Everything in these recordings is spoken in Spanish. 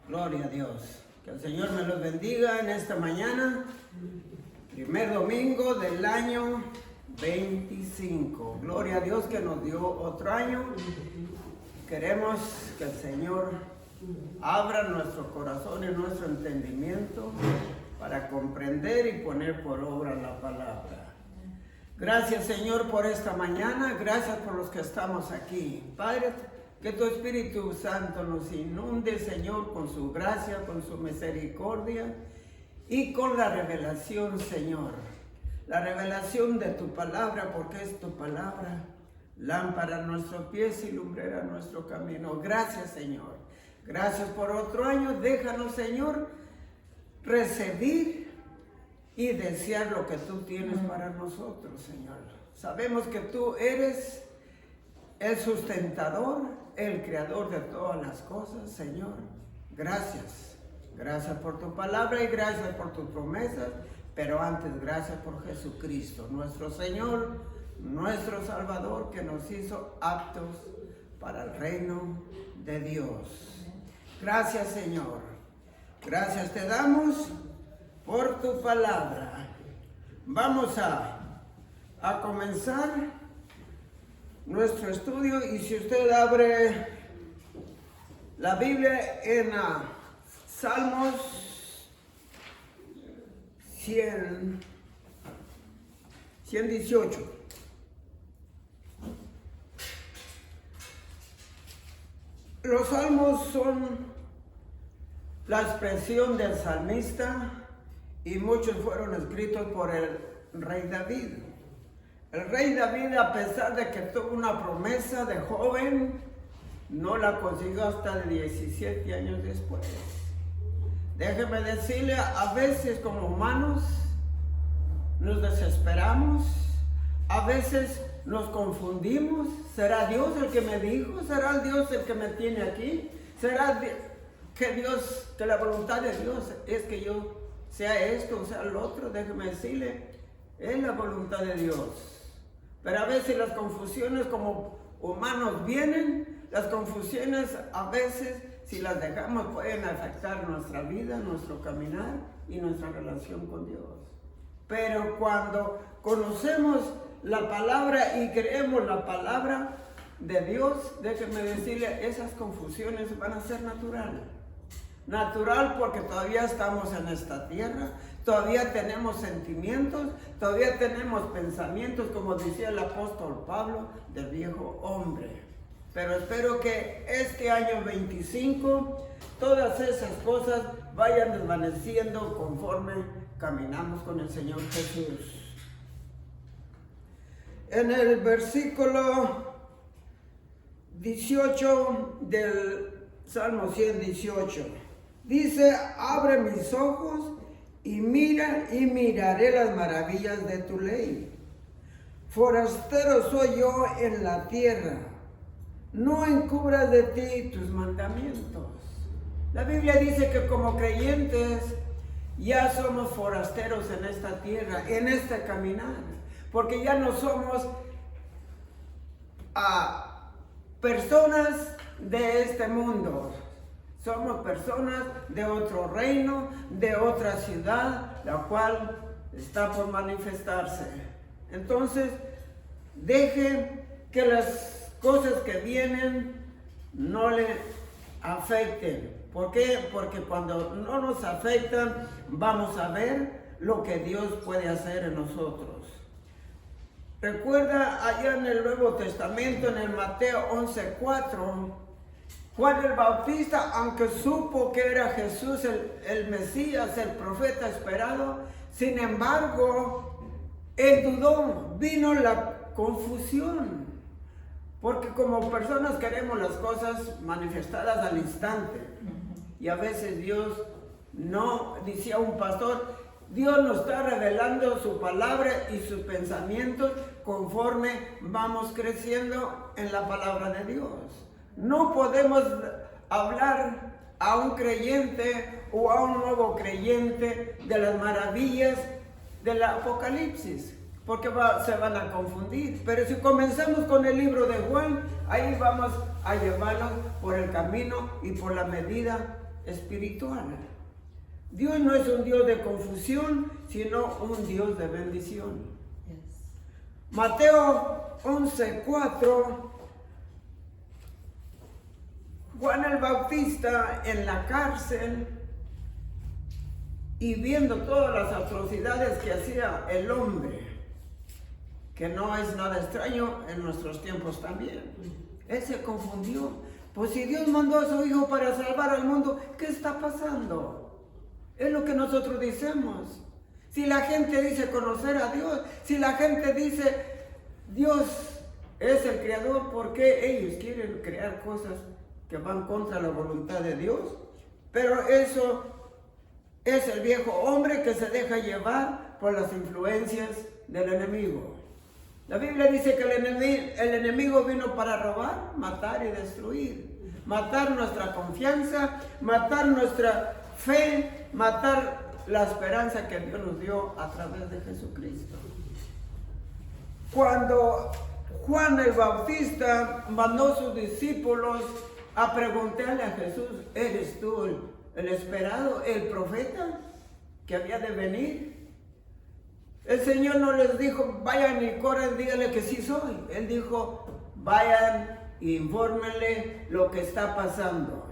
Gloria a Dios. Que el Señor me los bendiga en esta mañana. Primer domingo del año 25. Gloria a Dios que nos dio otro año. Queremos que el Señor abra nuestro corazón y nuestro entendimiento para comprender y poner por obra la palabra. Gracias, Señor, por esta mañana. Gracias por los que estamos aquí. Padre, que tu Espíritu Santo nos inunde, Señor, con su gracia, con su misericordia y con la revelación, Señor. La revelación de tu palabra, porque es tu palabra, lámpara a nuestros pies y lumbrera a nuestro camino. Gracias, Señor. Gracias por otro año. Déjanos, Señor, recibir y desear lo que tú tienes para nosotros, Señor. Sabemos que tú eres el sustentador, el creador de todas las cosas, Señor. Gracias. Gracias por tu palabra y gracias por tus promesas, pero antes gracias por Jesucristo, nuestro Señor, nuestro Salvador, que nos hizo aptos para el reino de Dios. Gracias, Señor. Gracias te damos por tu palabra. Vamos a comenzar nuestro estudio, y si usted abre la Biblia en Salmos 118. Los salmos son la expresión del salmista y muchos fueron escritos por el rey David. El rey David, a pesar de que tuvo una promesa de joven, no la consiguió hasta 17 años después. Déjeme decirle, a veces como humanos nos desesperamos, a veces nos confundimos. ¿Será Dios el que me dijo? ¿Será Dios el que me tiene aquí? ¿Será que la voluntad de Dios es que yo sea esto o sea lo otro? Déjeme decirle, es la voluntad de Dios. Pero a veces las confusiones como humanos vienen, las confusiones a veces, si las dejamos, pueden afectar nuestra vida, nuestro caminar y nuestra relación con Dios. Pero cuando conocemos la palabra y creemos la palabra de Dios, déjenme decirle, esas confusiones van a ser naturales. Natural porque todavía estamos en esta tierra, todavía tenemos sentimientos, todavía tenemos pensamientos, como decía el apóstol Pablo, del viejo hombre. Pero espero que este año 25 todas esas cosas vayan desvaneciendo conforme caminamos con el Señor Jesús. En el versículo 18 del Salmo 118 dice: abre mis ojos y mira y miraré las maravillas de tu ley. Forastero soy yo en la tierra, no encubras de ti tus mandamientos. La Biblia dice que como creyentes ya somos forasteros en esta tierra, en este caminar, porque ya no somos personas de este mundo. Somos personas de otro reino, de otra ciudad, la cual está por manifestarse. Entonces, deje que las cosas que vienen no le afecten. ¿Por qué? Porque cuando no nos afectan, vamos a ver lo que Dios puede hacer en nosotros. Recuerda allá en el Nuevo Testamento, en el Mateo 11:4, Juan el Bautista, aunque supo que era Jesús el Mesías, el profeta esperado, sin embargo, él dudó, vino la confusión, porque como personas queremos las cosas manifestadas al instante, y a veces Dios no, decía un pastor, Dios nos está revelando su palabra y sus pensamientos conforme vamos creciendo en la palabra de Dios. No podemos hablar a un creyente o a un nuevo creyente de las maravillas del Apocalipsis, porque se van a confundir. Pero si comenzamos con el libro de Juan, ahí vamos a llevarlos por el camino y por la medida espiritual. Dios no es un Dios de confusión, sino un Dios de bendición. Mateo 11:4, Juan el Bautista en la cárcel y viendo todas las atrocidades que hacía el hombre, que no es nada extraño en nuestros tiempos también. Él se confundió. Pues si Dios mandó a su Hijo para salvar al mundo, ¿qué está pasando? Es lo que nosotros decimos. Si la gente dice conocer a Dios, si la gente dice Dios es el creador, ¿por qué ellos quieren crear cosas que van contra la voluntad de Dios? Pero eso es el viejo hombre que se deja llevar por las influencias del enemigo. La Biblia dice que el enemigo vino para robar, matar y destruir. Matar nuestra confianza, matar nuestra fe, matar la esperanza que Dios nos dio a través de Jesucristo. Cuando Juan el Bautista mandó a sus discípulos a preguntarle a Jesús, ¿eres tú el esperado, el profeta que había de venir? El Señor no les dijo, vayan y corran, díganle que sí soy. Él dijo, vayan e infórmenle lo que está pasando.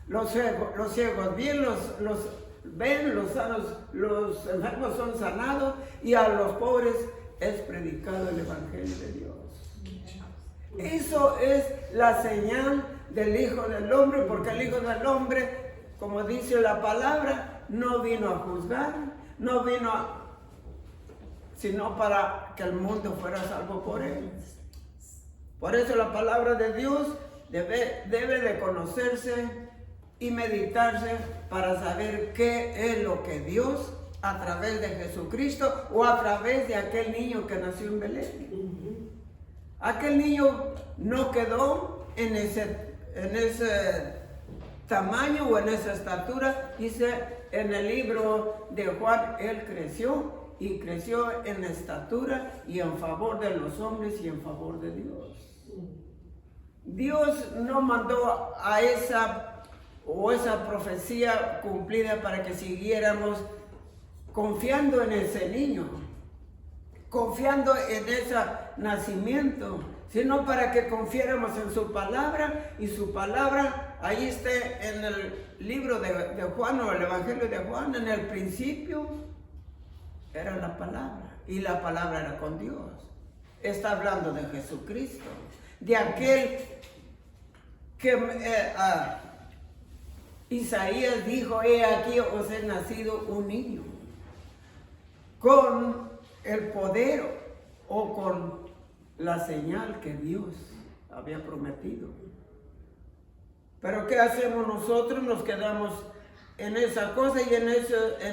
Los ciegos bien, los ven, los sanos, los enfermos son sanados y a los pobres es predicado el Evangelio de Dios. Eso es la señal del Hijo del Hombre, porque el Hijo del Hombre, como dice la palabra, no vino a juzgar, no vino sino para que el mundo fuera salvo por él. Por eso la palabra de Dios debe de conocerse y meditarse para saber qué es lo que Dios, a través de Jesucristo o a través de aquel niño que nació en Belén. Aquel niño no quedó en ese tamaño o en esa estatura. Dice en el libro de Juan, él creció y creció en estatura y en favor de los hombres y en favor de Dios. Dios no mandó a esa profecía cumplida para que siguiéramos confiando en ese niño, confiando en ese nacimiento, sino para que confiáramos en su palabra, y su palabra ahí está en el libro de Juan, o el Evangelio de Juan. En el principio era la palabra, y la palabra era con Dios. Está hablando de Jesucristo, de aquel que Isaías dijo, he aquí os he nacido un niño, con el poder o con la señal que Dios había prometido. Pero ¿qué hacemos nosotros? Nos quedamos en esa cosa y en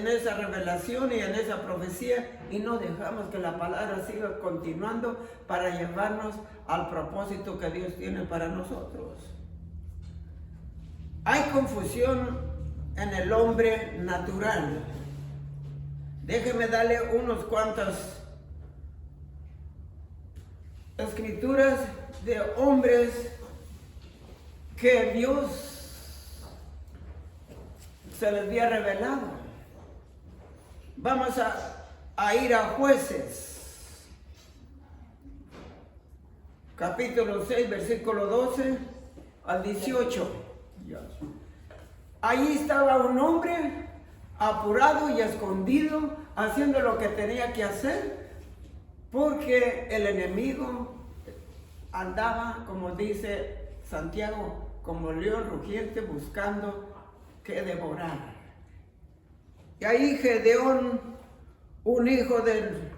esa revelación y en esa profecía, y no dejamos que la palabra siga continuando para llevarnos al propósito que Dios tiene para nosotros. Hay confusión en el hombre natural. Déjeme darle unos cuantas escrituras de hombres que Dios se les había revelado. Vamos a ir a Jueces, capítulo 6, versículo 12 al 18. Allí estaba un hombre apurado y escondido, haciendo lo que tenía que hacer, porque el enemigo andaba, como dice Santiago, como león rugiente buscando que devorar. Y ahí Gedeón, un hijo de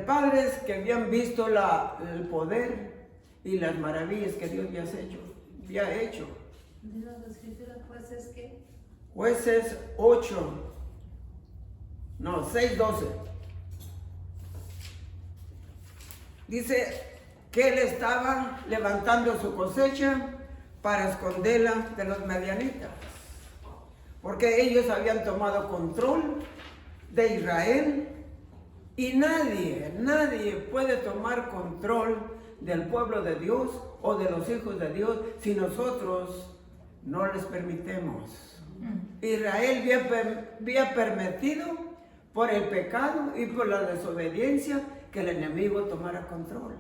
padres que habían visto el poder y las maravillas que Dios había hecho. ¿Jueces qué? Jueces 6:12. Dice que él estaba levantando su cosecha para esconderla de los medianitas, porque ellos habían tomado control de Israel, y nadie puede tomar control del pueblo de Dios o de los hijos de Dios si nosotros no les permitemos. Israel había permitido por el pecado y por la desobediencia que el enemigo tomara control.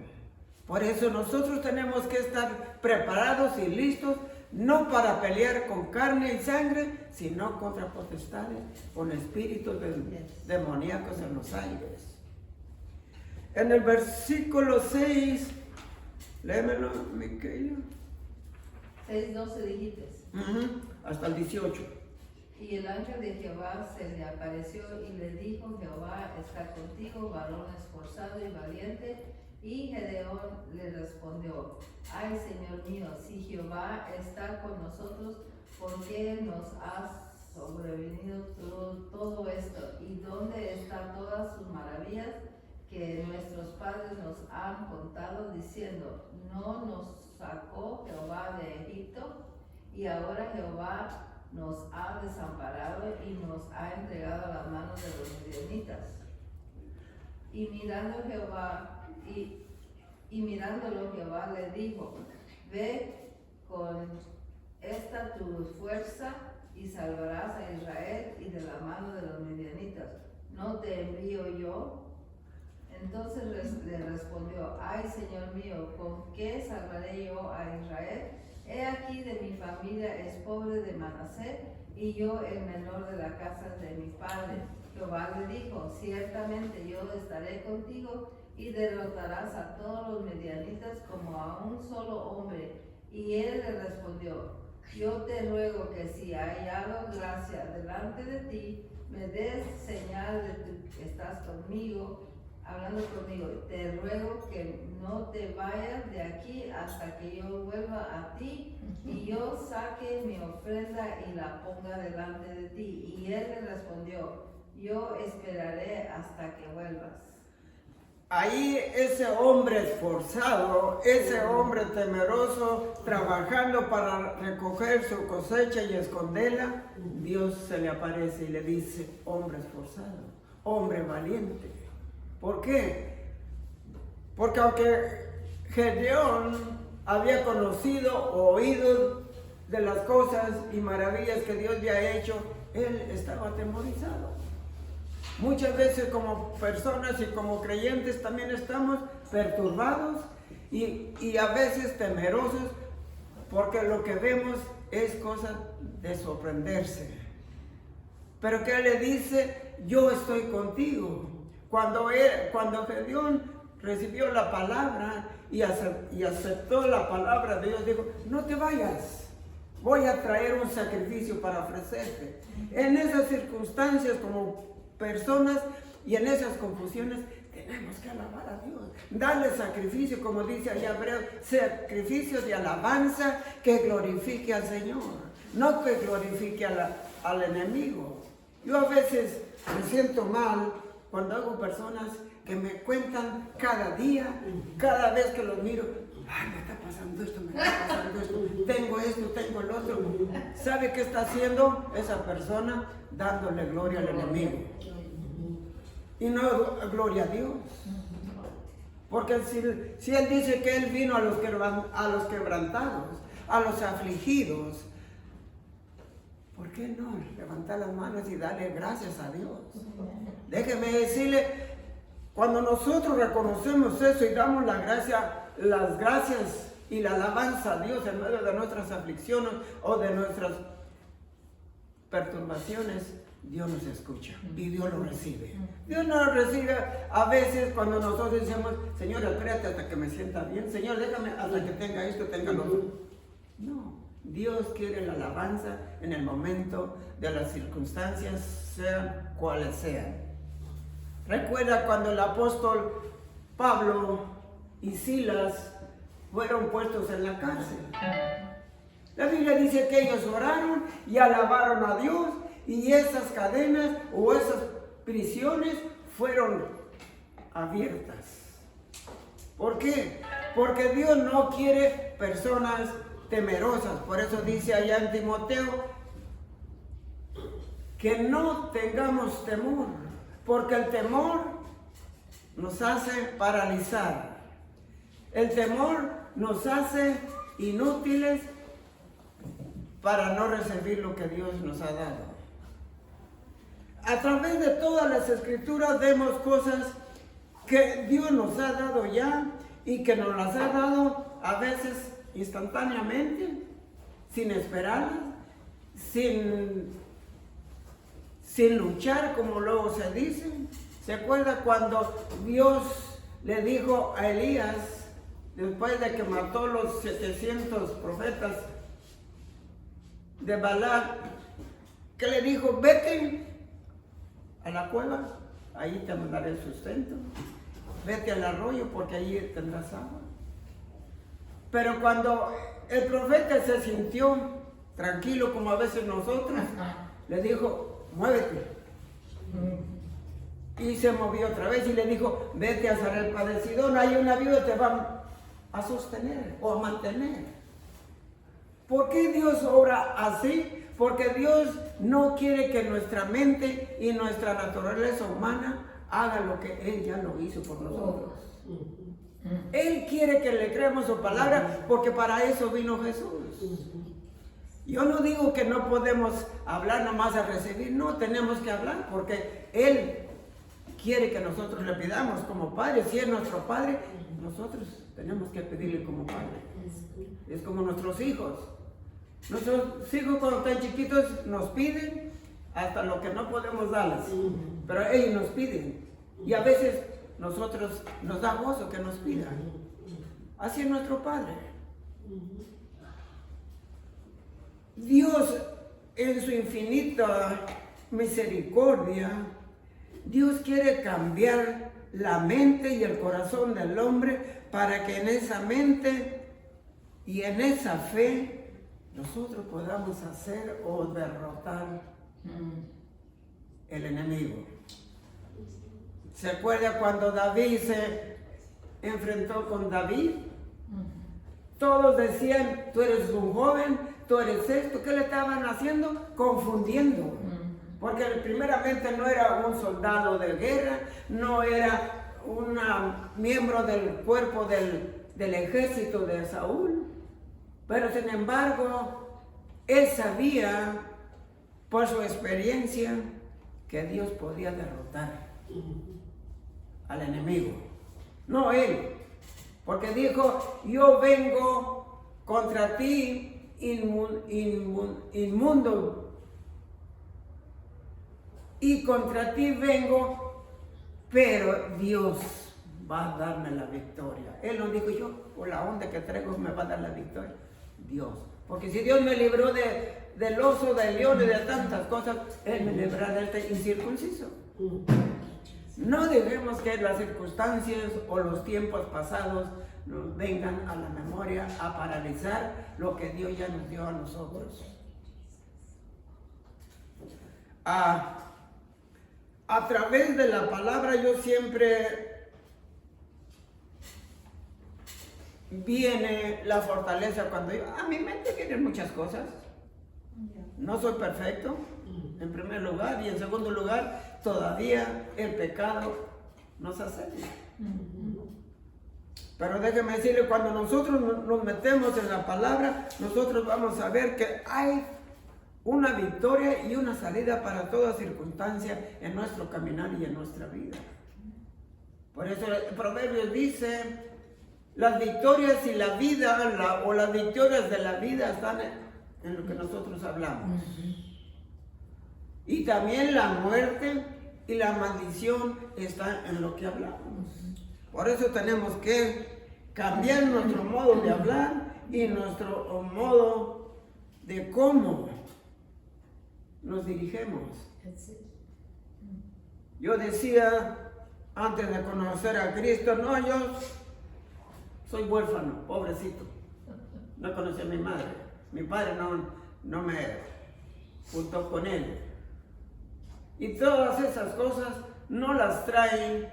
Por eso nosotros tenemos que estar preparados y listos, no para pelear con carne y sangre, sino contra potestades, con espíritus demoníacos en los aires. En el versículo 6, léemelo, Miquela. 6:12 dijiste. Hasta el 18. Y el ángel de Jehová se le apareció y le dijo: Jehová está contigo, varón esforzado y valiente. Y Gedeón le respondió: ay, Señor mío, si Jehová está con nosotros, ¿por qué nos ha sobrevenido todo esto? ¿Y dónde están todas sus maravillas que nuestros padres nos han contado, diciendo: no nos sacó Jehová de Egipto? Y ahora Jehová nos ha desamparado y nos ha entregado a las manos de los midianitas. Y mirándolo Jehová le dijo: ve con esta tu fuerza y salvarás a Israel y de la mano de los midianitas. ¿No te envío yo? Entonces le respondió: ay, Señor mío, ¿con qué salvaré yo a Israel? He aquí de mi familia es pobre de Manasés, y yo el menor de la casa de mi padre. Jehová le dijo: ciertamente yo estaré contigo, y derrotarás a todos los midianitas como a un solo hombre. Y él le respondió: yo te ruego que si hallado gracia delante de ti, me des señal de que estás conmigo, hablando conmigo. Te ruego que no te vayas de aquí hasta que yo vuelva a ti y yo saque mi ofrenda y la ponga delante de ti. Y él le respondió: yo esperaré hasta que vuelvas. Ahí ese hombre esforzado, ese hombre temeroso, trabajando para recoger su cosecha y esconderla, Dios se le aparece y le dice: hombre esforzado, hombre valiente. ¿Por qué? Porque aunque Gedeón había conocido o oído de las cosas y maravillas que Dios había hecho, él estaba atemorizado. Muchas veces como personas y como creyentes también estamos perturbados y a veces temerosos, porque lo que vemos es cosa de sorprenderse. Pero que él le dice: yo estoy contigo. Cuando Gedeón recibió la palabra y aceptó la palabra de Dios, dijo: no te vayas, voy a traer un sacrificio para ofrecerte. En esas circunstancias, como personas y en esas confusiones, tenemos que alabar a Dios, darle sacrificio, como dice allá Hebreo, sacrificio de alabanza que glorifique al Señor, no que glorifique al enemigo. Yo a veces me siento mal cuando hago personas que me cuentan cada día, cada vez que los miro: ay, me está pasando esto, me está pasando esto, tengo esto, tengo el otro. ¿Sabe qué está haciendo esa persona? Dándole gloria al enemigo y no gloria a Dios. Porque si él dice que él vino a los quebrantados, a los afligidos, ¿por qué no levantar las manos y darle gracias a Dios? Déjeme decirle, cuando nosotros reconocemos eso y damos las gracias y la alabanza a Dios en medio de nuestras aflicciones o de nuestras perturbaciones, Dios nos escucha y Dios lo recibe. Dios no lo recibe a veces cuando nosotros decimos: Señor, espérate hasta que me sienta bien, Señor, déjame hasta que tenga esto, tenga lo otro. No, Dios quiere la alabanza en el momento de las circunstancias, sean cuales sean. Recuerda cuando el apóstol Pablo y Silas fueron puestos en la cárcel. La Biblia dice que ellos oraron y alabaron a Dios, y esas cadenas o esas prisiones fueron abiertas. ¿Por qué? Porque Dios no quiere personas temerosas. Por eso dice allá en Timoteo que no tengamos temor, porque el temor nos hace paralizar. El temor nos hace inútiles para no recibir lo que Dios nos ha dado. A través de todas las escrituras vemos cosas que Dios nos ha dado ya y que nos las ha dado a veces instantáneamente, sin esperarlas, sin luchar, como luego se dice. ¿Se acuerda cuando Dios le dijo a Elías, después de que mató los 700 profetas de Balac, que le dijo, vete a la cueva, ahí te mandaré el sustento, vete al arroyo porque allí tendrás agua? Pero cuando el profeta se sintió tranquilo, como a veces nosotros, le dijo, muévete. Y se movió otra vez y le dijo, vete a Sarepta de Sidón, hay una viuda que te va a sostener o a mantener. ¿Por qué Dios obra así? Porque Dios no quiere que nuestra mente y nuestra naturaleza humana haga lo que Él ya lo hizo por nosotros. Él quiere que le creamos su palabra porque para eso vino Jesús. Yo no digo que no podemos hablar nomás a recibir, no, tenemos que hablar porque Él quiere que nosotros le pidamos como Padre. Si es nuestro Padre, nosotros tenemos que pedirle como Padre. Es como nuestros hijos. Nuestros hijos cuando están chiquitos nos piden hasta lo que no podemos darles, pero ellos nos piden y a veces nosotros nos da gozo que nos pidan. Así es nuestro Padre. Dios en su infinita misericordia, Dios quiere cambiar la mente y el corazón del hombre para que en esa mente y en esa fe nosotros podamos hacer o derrotar el enemigo. ¿Se acuerda cuando David se enfrentó con David? Todos decían, tú eres un joven, tú eres esto. ¿Qué le estaban haciendo? Confundiendo. Porque primeramente no era un soldado de guerra, no era un miembro del cuerpo del ejército de Saúl. Pero sin embargo, él sabía por su experiencia que Dios podía derrotar al enemigo. No él, porque dijo, yo vengo contra ti inmundo y contra ti vengo, pero Dios va a darme la victoria. Él no dijo yo, por la onda que traigo me va a dar la victoria. Dios, porque si Dios me libró del oso, del león y de tantas cosas, Él me librará de este incircunciso. No dejemos que las circunstancias o los tiempos pasados nos vengan a la memoria a paralizar lo que Dios ya nos dio a nosotros. A través de la palabra yo siempre viene la fortaleza cuando yo, a mi mente vienen muchas cosas. No soy perfecto, en primer lugar, y en segundo lugar, todavía el pecado nos asedia. Pero déjeme decirle, cuando nosotros nos metemos en la palabra, nosotros vamos a ver que hay una victoria y una salida para toda circunstancia en nuestro caminar y en nuestra vida. Por eso el Proverbio dice, las victorias y la vida, o las victorias de la vida están en lo que nosotros hablamos. Y también la muerte y la maldición están en lo que hablamos. Por eso tenemos que cambiar nuestro modo de hablar y nuestro modo de cómo nos dirigimos. Yo decía antes de conocer a Cristo, no, yo soy huérfano, pobrecito. No conocí a mi madre. Mi padre no me juntó con él. Y todas esas cosas no las trae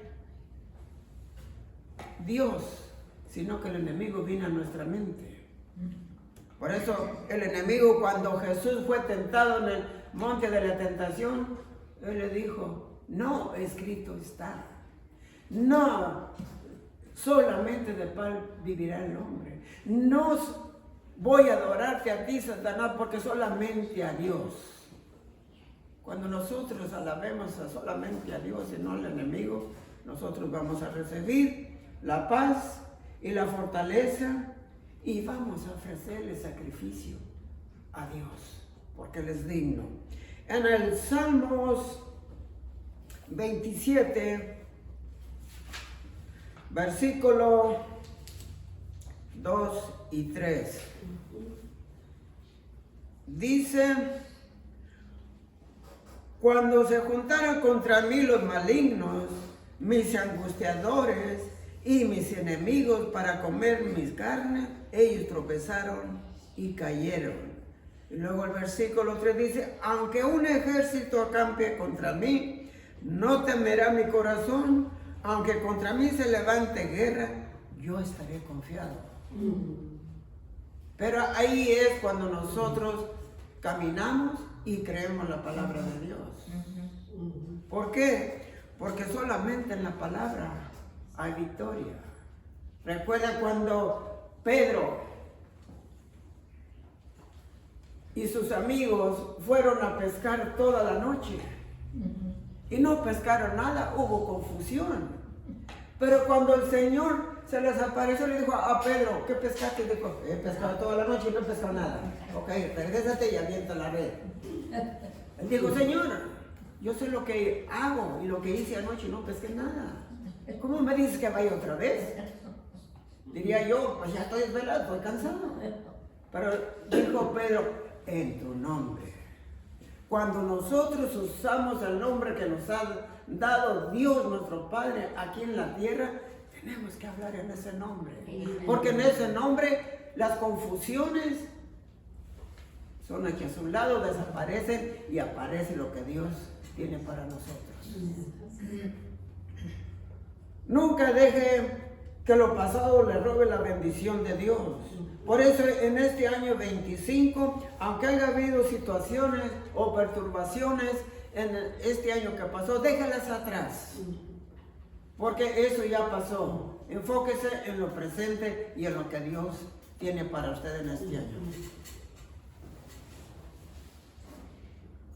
Dios, sino que el enemigo viene a nuestra mente. Por eso el enemigo, cuando Jesús fue tentado en el monte de la tentación, él le dijo, no, escrito está. No solamente de pan vivirá el hombre. No voy a adorarte a ti, Satanás, porque solamente a Dios. Cuando nosotros alabemos solamente a Dios y no al enemigo, nosotros vamos a recibir la paz y la fortaleza y vamos a ofrecerle sacrificio a Dios, porque Él es digno. En el Salmos 27, versículo 2 y 3, dice: cuando se juntaron contra mí los malignos, mis angustiadores y mis enemigos para comer mis carnes, ellos tropezaron y cayeron. Y luego el versículo 3 dice: aunque un ejército acampe contra mí, no temerá mi corazón, aunque contra mí se levante guerra, yo estaré confiado. Pero ahí es cuando nosotros caminamos y creemos la palabra de Dios. ¿Por qué? Porque solamente en la palabra hay victoria. Recuerda cuando Pedro y sus amigos fueron a pescar toda la noche y no pescaron nada, hubo confusión. Pero cuando el Señor se les apareció, le dijo a Pedro: ¿qué pescaste? Dijo: he pescado toda la noche y no he pescado nada. Ok, regrésate y avienta la red. Él dijo: Señor, yo sé lo que hago y lo que hice anoche y no pesqué nada. ¿Cómo me dices que vaya otra vez? Diría yo: pues ya estoy desvelado, estoy cansado. Pero dijo Pedro: en tu nombre. Cuando nosotros usamos el nombre que nos ha dado Dios nuestro Padre aquí en la tierra, tenemos que hablar en ese nombre. Porque en ese nombre las confusiones son aquí a su lado, desaparecen y aparece lo que Dios tiene para nosotros. Nunca deje que lo pasado le robe la bendición de Dios. Por eso en este año 25, aunque haya habido situaciones o perturbaciones en este año que pasó, déjalas atrás. Porque eso ya pasó. Enfóquese en lo presente y en lo que Dios tiene para usted en este año.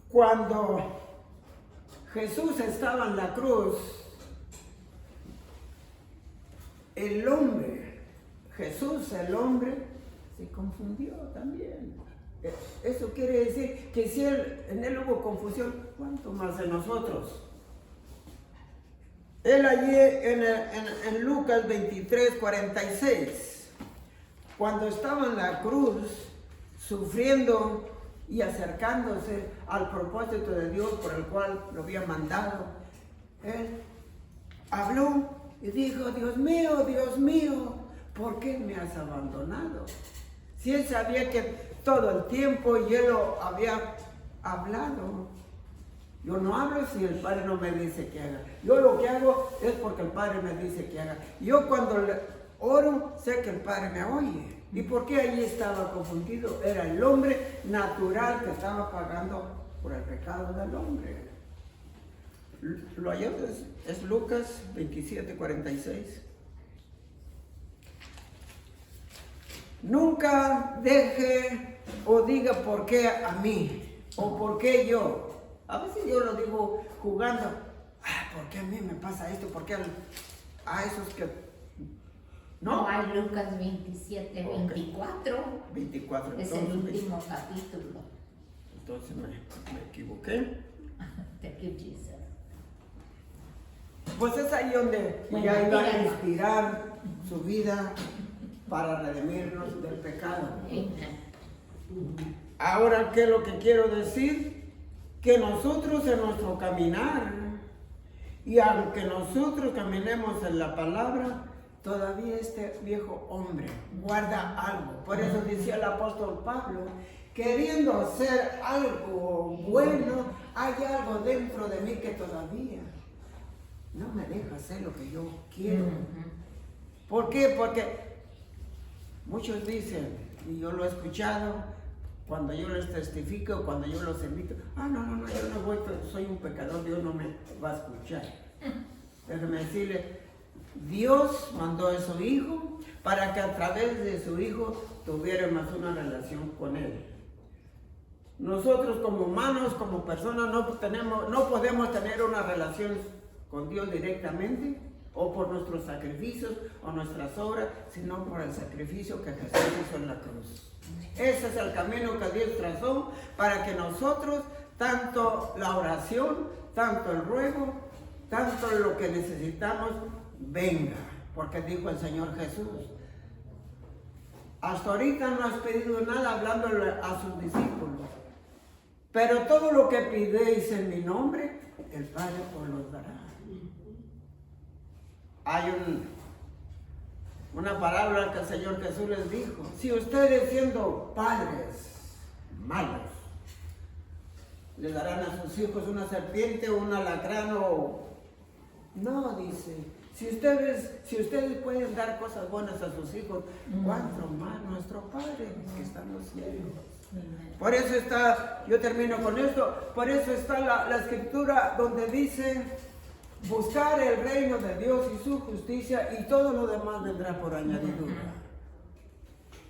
Cuando Jesús estaba en la cruz, el hombre, Jesús el hombre, se confundió también. Eso quiere decir que si en él hubo confusión, ¿cuánto más en nosotros? Él allí en Lucas 23, 46, cuando estaba en la cruz, sufriendo y acercándose al propósito de Dios por el cual lo había mandado, él habló y dijo: Dios mío, ¿por qué me has abandonado? Si él sabía que todo el tiempo y él lo había hablado. Yo no hablo si el Padre no me dice que haga. Yo lo que hago es porque el Padre me dice que haga. Yo cuando oro sé que el Padre me oye. ¿Y por qué allí estaba confundido? Era el hombre natural que estaba pagando por el pecado del hombre. Lo halló, es Lucas 27, 46. Nunca deje o diga por qué a mí o por qué yo. A veces yo lo digo jugando: ¿por qué a mí me pasa esto? ¿Por qué a esos que no? Hay Lucas 27, 24. 24, Es el último capítulo. Entonces me equivoqué. Thank you, Jesus. Pues es ahí donde Bueno, ya iba a díganos. inspirar su vida para redimirnos del pecado. Ahora, ¿qué es lo que quiero decir? Que nosotros en nuestro caminar, y aunque nosotros caminemos en la palabra, todavía este viejo hombre guarda algo. Por eso decía el apóstol Pablo: queriendo hacer algo bueno, hay algo dentro de mí que todavía no me deja hacer lo que yo quiero. ¿Por qué? Porque muchos dicen, y yo lo he escuchado, cuando yo les testifico, cuando yo los invito: no, yo no voy, soy un pecador, Dios no me va a escuchar. Déjeme decirle, Dios mandó a su Hijo para que a través de su Hijo tuviéramos una relación con Él. Nosotros como humanos, como personas, no podemos tener una relación con Dios directamente o por nuestros sacrificios o nuestras obras, sino por el sacrificio que Jesús hizo en la cruz. Ese es el camino que Dios trazó para que nosotros, tanto la oración, tanto el ruego, tanto lo que necesitamos, venga. Porque dijo el Señor Jesús, hasta ahorita no has pedido nada hablándole a sus discípulos, pero todo lo que pidéis en mi nombre, el Padre os lo dará. Hay una parábola que el Señor Jesús les dijo: si ustedes, siendo padres malos, le darán a sus hijos una serpiente o un alacrán o... No, dice, si ustedes pueden dar cosas buenas a sus hijos, ¿cuánto más nuestro Padre que está en los cielos? Por eso está, yo termino con esto, por eso está la escritura donde dice: buscar el reino de Dios y su justicia, y todo lo demás vendrá por añadidura.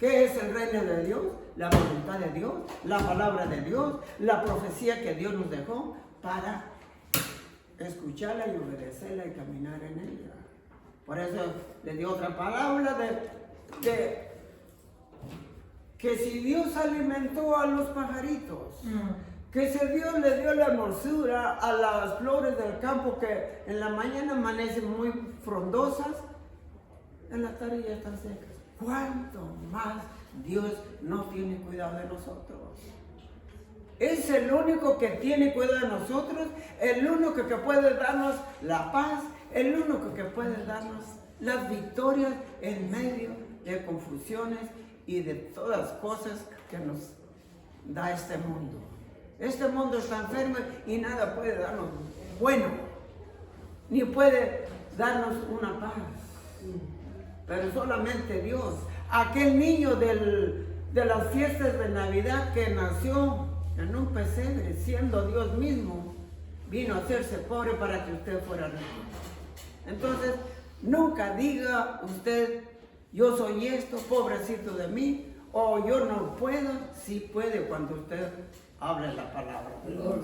¿Qué es el reino de Dios? La voluntad de Dios, la palabra de Dios, la profecía que Dios nos dejó para escucharla y obedecerla y caminar en ella. Por eso le dio otra parábola de que si Dios alimentó a los pajaritos, que si Dios le dio la hermosura a las flores del campo que en la mañana amanecen muy frondosas, en la tarde ya están secas, ¿cuánto más Dios no tiene cuidado de nosotros? Es el único que tiene cuidado de nosotros, el único que puede darnos la paz, el único que puede darnos las victorias en medio de confusiones y de todas las cosas que nos da este mundo. Este mundo está enfermo y nada puede darnos bueno, ni puede darnos una paz. Pero solamente Dios, aquel niño de las fiestas de Navidad que nació en un pesebre, siendo Dios mismo, vino a hacerse pobre para que usted fuera rico. Entonces, nunca diga usted: yo soy esto, pobrecito de mí, o yo no puedo. Sí puede cuando usted hable la palabra de Dios.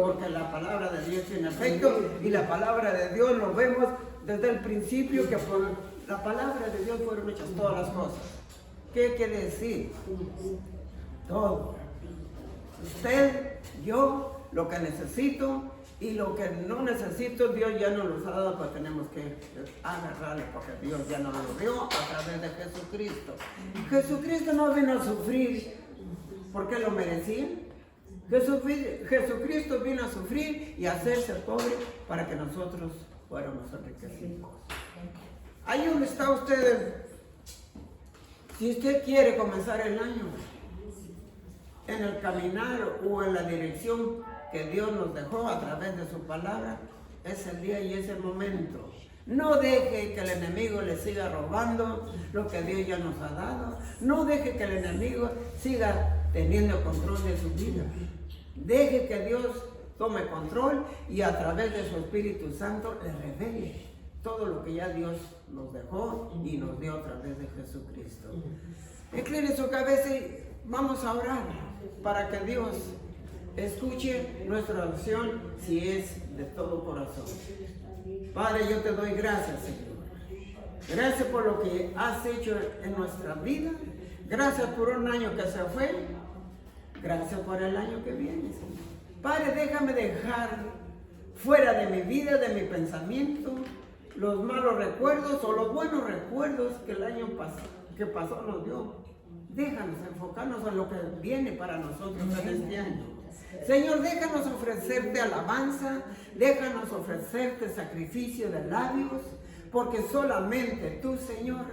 Porque la palabra de Dios tiene efecto, y la palabra de Dios lo vemos desde el principio, que por la palabra de Dios fueron hechas todas las cosas. ¿Qué quiere decir? Todo. Usted, yo, lo que necesito y lo que no necesito, Dios ya nos los ha dado, pues tenemos que agarrarle, porque Dios ya nos lo dio a través de Jesucristo. Jesucristo no vino a sufrir porque lo merecía. Jesucristo vino a sufrir y a hacerse pobre para que nosotros fuéramos enriquecidos. Ahí donde está usted, si usted quiere comenzar el año en el caminar o en la dirección que Dios nos dejó a través de su palabra, es el día y es el momento. No deje que el enemigo le siga robando lo que Dios ya nos ha dado. No deje que el enemigo siga teniendo control de su vida. Deje que Dios tome control y a través de su Espíritu Santo le revele todo lo que ya Dios nos dejó y nos dio a través de Jesucristo. Incline su cabeza y vamos a orar para que Dios escuche nuestra oración si es de todo corazón. Padre, yo te doy gracias, Señor. Gracias por lo que has hecho en nuestra vida. Gracias por un año que se fue. Gracias por el año que viene, Señor. Padre, déjame dejar fuera de mi vida, de mi pensamiento, los malos recuerdos o los buenos recuerdos que el año que pasó nos dio. Déjanos enfocarnos en lo que viene para nosotros en este año. Señor, déjanos ofrecerte alabanza, déjanos ofrecerte sacrificio de labios, porque solamente tú, Señor,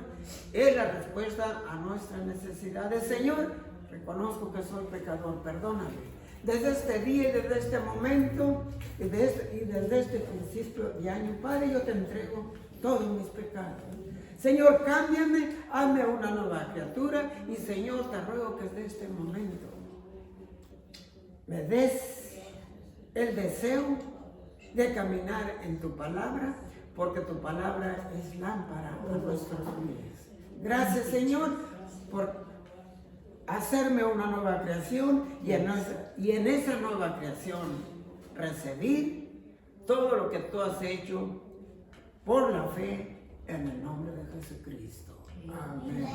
es la respuesta a nuestras necesidades. Señor, reconozco que soy pecador, perdóname. Desde este día y desde este momento y desde este principio de año, Padre, yo te entrego todos mis pecados. Señor, cámbiame, hazme una nueva criatura y, Señor, te ruego que desde este momento me des el deseo de caminar en tu palabra, porque tu palabra es lámpara a nuestros pies. Gracias, Señor, por hacerme una nueva creación y en esa nueva creación recibir todo lo que tú has hecho por la fe en el nombre de Jesucristo. Amén.